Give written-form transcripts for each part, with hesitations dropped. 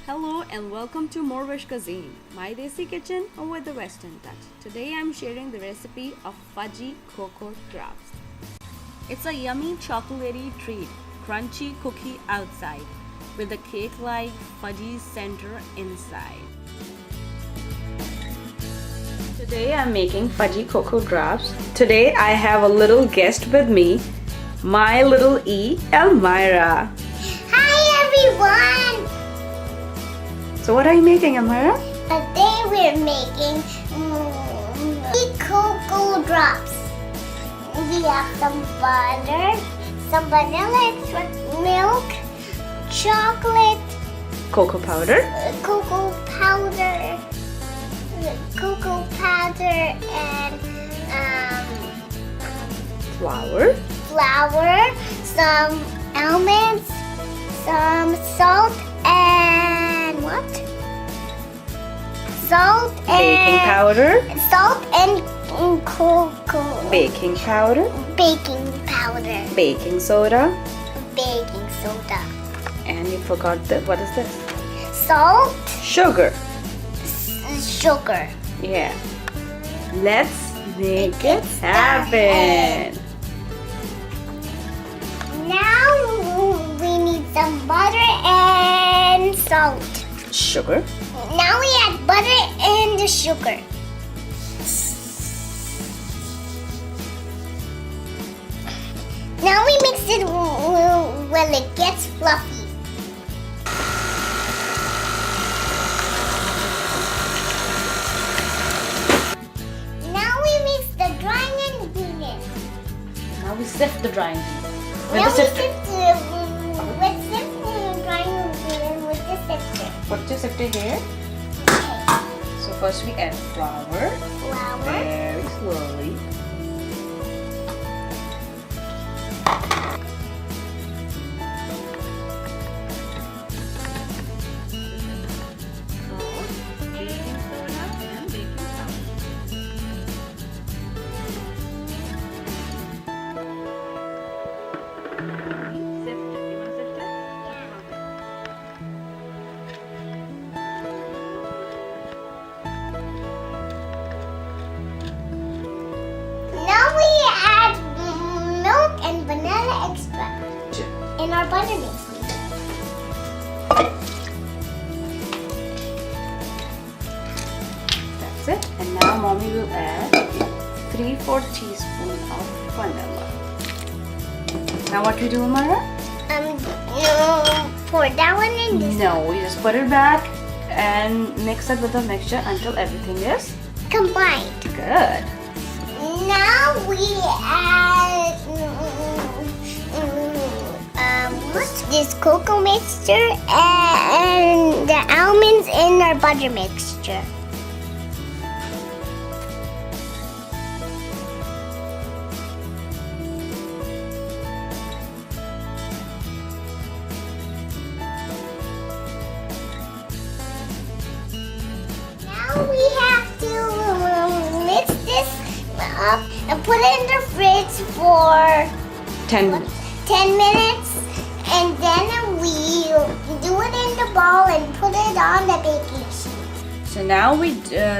Hello and welcome to More Wish Cuisine, my desi kitchen with a western touch. Today I'm sharing the recipe of fudgy cocoa drops. It's a yummy chocolatey treat, crunchy cookie outside with a cake-like fudgy center inside. Today I'm making fudgy cocoa drops. Today I have a little guest with me, my little E, Elmira. Hi everyone! So what are you making, Elmira? Today we're making cocoa drops. We have some butter, some vanilla extract, milk, chocolate, Cocoa powder, cocoa powder, and flour, some almonds, some salt, and what? baking powder, Salt and cocoa. baking powder, Baking powder. baking soda, Baking soda. and you forgot what is this? Salt. Sugar. Sugar. Yeah. Let's make it happen. Now we need some butter and salt. Sugar. Now we add butter and the sugar. Now we mix it when it gets fluffy. Now we mix the drying ingredients. Now we sift the drying with Now the we sifter. sift the drying ingredient with the sifter. Put your sifter here. Okay. So first we add flour. Flour. Very slowly. Baking soda and baking powder. Sift it. You want to sift it? Now we add milk and vanilla extract in our butter mix. That's it. And now mommy will add 3/4 teaspoon of vanilla. Now what we do, Amara? Pour that one in this. No, we just put it back and mix it with the mixture until everything is Combined. good. Now we add what's this cocoa mixture and the almonds in our butter mixture. Now we have to mix this up and put it in the fridge for 10 minutes. 10 minutes, and then we do it in the bowl and put it on the baking sheet. So now we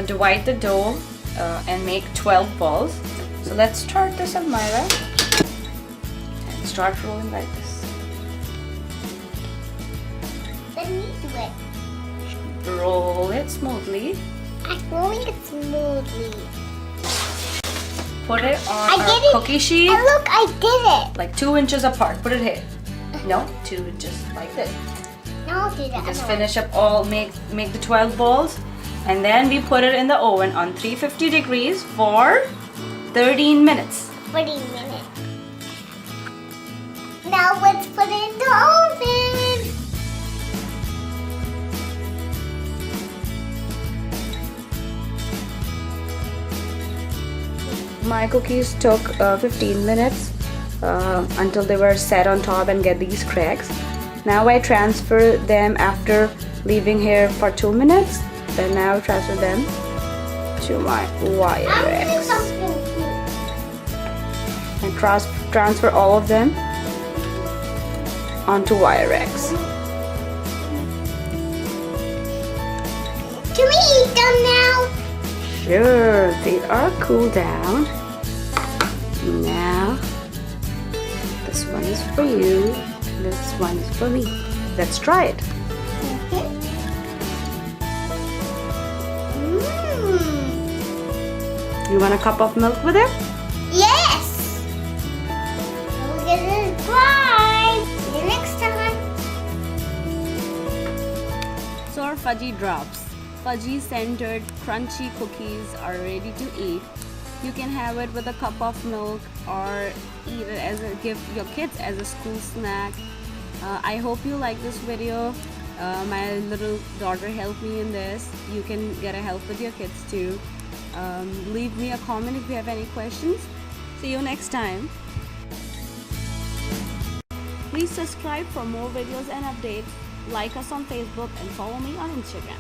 divide the dough and make 12 balls. So let's start this, Elmira. And start rolling like this. Then we do it. Roll it smoothly. I'm rolling it smoothly. Put it on I a did it. cookie sheet. And look, I did it. Like 2 inches apart. Put it here. No, 2 inches like this. Now I'll do that. Just finish up all, make the 12 balls, and then we put it in the oven on 350 degrees for 13 minutes. 40 minutes. Now let's put it in the oven. My cookies took 15 minutes until they were set on top and get these cracks. Now I transfer them after leaving here for 2 minutes. Then now transfer them to my wire I'm doing racks. something cute. And transfer all of them onto wire racks. down now? Sure, they are cooled down. Now, this one is for you. This one is for me. Let's try it. You want a cup of milk with it? Yes! We're gonna try. See you next time. So our fudgy drops. Fudgy scented crunchy cookies are ready to eat. You can have it with a cup of milk or eat it as a gift your kids as a school snack. I hope you like this video. My little daughter helped me in this. You can get a help with your kids too. Leave me a comment if you have any questions. See you next time. Please subscribe for more videos and updates. Like us on Facebook and follow me on Instagram.